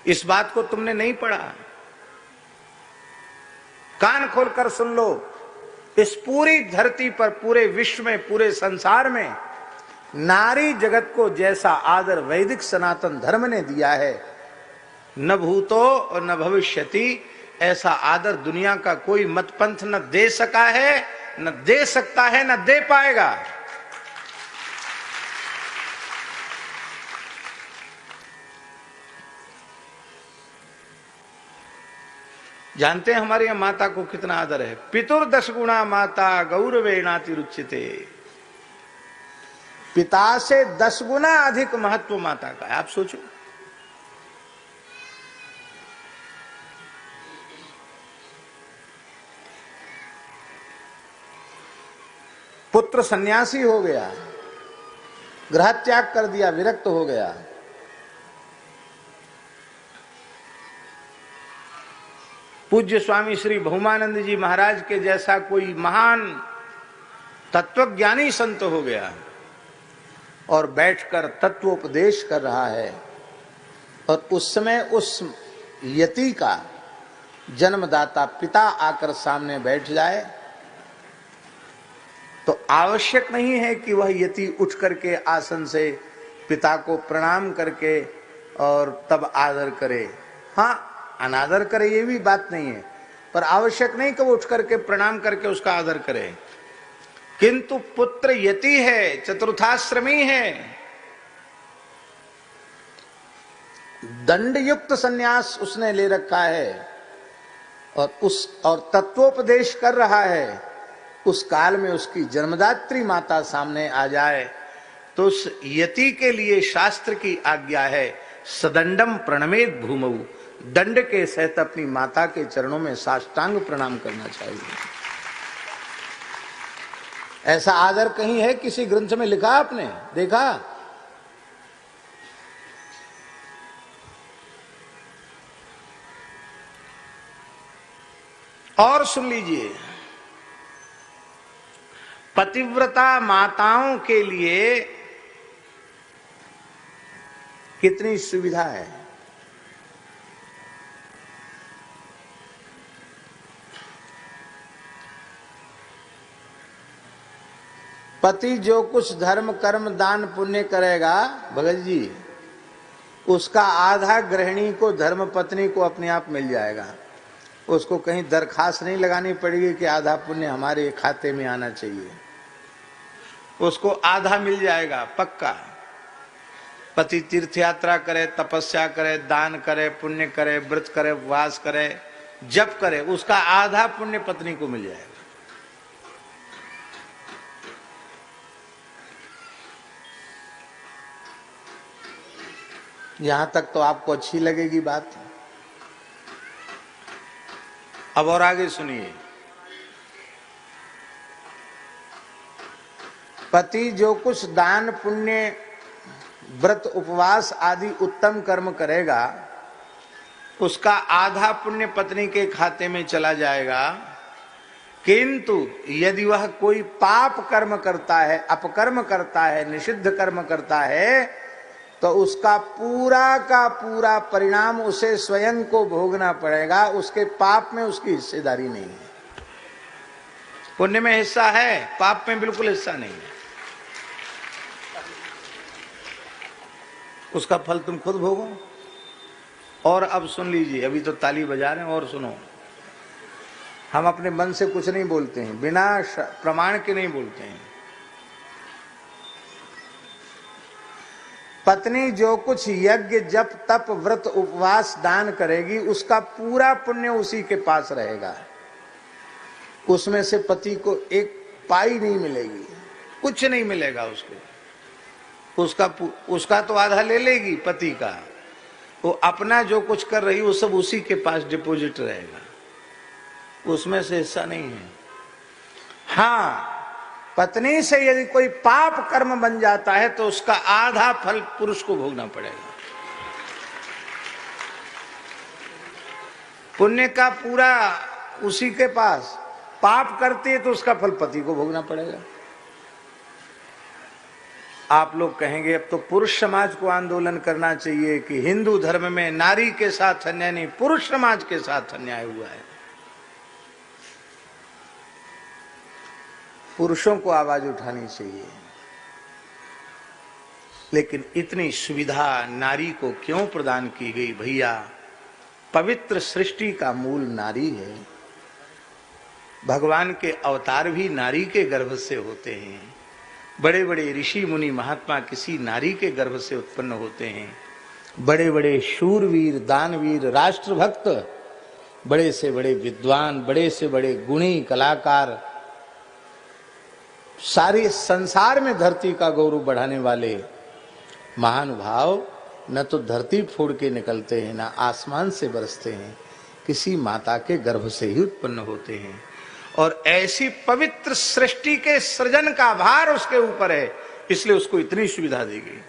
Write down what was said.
इस बात को तुमने नहीं पढ़ा? कान खोलकर सुन लो, इस पूरी धरती पर, पूरे विश्व में, पूरे संसार में नारी जगत को जैसा आदर वैदिक सनातन धर्म ने दिया है, न भूतो और न भविष्यति, ऐसा आदर दुनिया का कोई मत पंथ न दे सका है, न दे सकता है, न दे पाएगा। जानते हैं हमारे यहां माता को कितना आदर है? पितुर्दश गुणा माता गौरवेणाति रुच्यते। पिता से 10 गुना अधिक महत्व माता का है। आप सोचो, पुत्र सन्यासी हो गया, गृह त्याग कर दिया, विरक्त हो गया, पूज्य स्वामी श्री भौमानंद जी महाराज के जैसा कोई महान तत्वज्ञानी संत हो गया और बैठकर तत्वोपदेश कर रहा है, और उस समय उस यति का जन्मदाता पिता आकर सामने बैठ जाए तो आवश्यक नहीं है कि वह यति उठ करके आसन से पिता को प्रणाम करके और तब आदर करे। हाँ, अनादर करे ये भी बात नहीं है, पर आवश्यक नहीं कि वो उठ करके प्रणाम करके उसका आदर करे। किंतु पुत्र यति है, चतुर्थाश्रमी है, दंड युक्त संन्यास उसने ले रखा है और तत्वोपदेश कर रहा है, उस काल में उसकी जन्मदात्री माता सामने आ जाए तो उस यति के लिए शास्त्र की आज्ञा है, सदंडम प्रणमेत भूमौ, दंड के सहित अपनी माता के चरणों में साष्टांग प्रणाम करना चाहिए। ऐसा आदर कहीं है किसी ग्रंथ में लिखा? आपने देखा? और सुन लीजिए, पतिव्रता माताओं के लिए कितनी सुविधा है। पति जो कुछ धर्म कर्म दान पुण्य करेगा भगत जी, उसका आधा गृहिणी को, धर्म पत्नी को अपने आप मिल जाएगा। उसको कहीं दरखास्त नहीं लगानी पड़ेगी कि आधा पुण्य हमारे खाते में आना चाहिए, उसको आधा मिल जाएगा पक्का। पति तीर्थ यात्रा करे, तपस्या करे, दान करे, पुण्य करे, व्रत करे, उपवास करे, जप करे, उसका आधा पुण्य पत्नी को मिल जाएगा। यहां तक तो आपको अच्छी लगेगी बात। अब और आगे सुनिए, पति जो कुछ दान पुण्य व्रत उपवास आदि उत्तम कर्म करेगा, उसका आधा पुण्य पत्नी के खाते में चला जाएगा। किंतु यदि वह कोई पाप कर्म करता है, अपकर्म करता है, निषिद्ध कर्म करता है, तो उसका पूरा का पूरा परिणाम उसे स्वयं को भोगना पड़ेगा। उसके पाप में उसकी हिस्सेदारी नहीं है। पुण्य में हिस्सा है, पाप में बिल्कुल हिस्सा नहीं है। उसका फल तुम खुद भोगो। और अब सुन लीजिए, अभी तो ताली बजा रहे हैं, और सुनो। हम अपने मन से कुछ नहीं बोलते हैं, बिना प्रमाण के नहीं बोलते हैं। पत्नी जो कुछ यज्ञ जप तप व्रत उपवास दान करेगी, उसका पूरा पुण्य उसी के पास रहेगा। उसमें से पति को एक पाई नहीं मिलेगी, कुछ नहीं मिलेगा उसको। उसका तो आधा ले लेगी पति का, वो अपना जो कुछ कर रही वो सब उसी के पास डिपॉजिट रहेगा, उसमें से हिस्सा नहीं है। हाँ, पत्नी से यदि कोई पाप कर्म बन जाता है तो उसका आधा फल पुरुष को भोगना पड़ेगा। पुण्य का पूरा उसी के पास, पाप करती है तो उसका फल पति को भोगना पड़ेगा। आप लोग कहेंगे अब तो पुरुष समाज को आंदोलन करना चाहिए कि हिंदू धर्म में नारी के साथ अन्याय नहीं, पुरुष समाज के साथ अन्याय हुआ है। पुरुषों को आवाज उठानी चाहिए, लेकिन इतनी सुविधा नारी को क्यों प्रदान की गई? भैया, पवित्र सृष्टि का मूल नारी है। भगवान के अवतार भी नारी के गर्भ से होते हैं। बड़े बड़े ऋषि मुनि महात्मा किसी नारी के गर्भ से उत्पन्न होते हैं। बड़े बड़े शूरवीर, दानवीर, राष्ट्रभक्त, बड़े से बड़े विद्वान, बड़े से बड़े गुणी कलाकार, सारे संसार में धरती का गौरव बढ़ाने वाले महानुभाव न तो धरती फोड़ के निकलते हैं, न आसमान से बरसते हैं, किसी माता के गर्भ से ही उत्पन्न होते हैं। और ऐसी पवित्र सृष्टि के सृजन का भार उसके ऊपर है, इसलिए उसको इतनी सुविधा दी गई।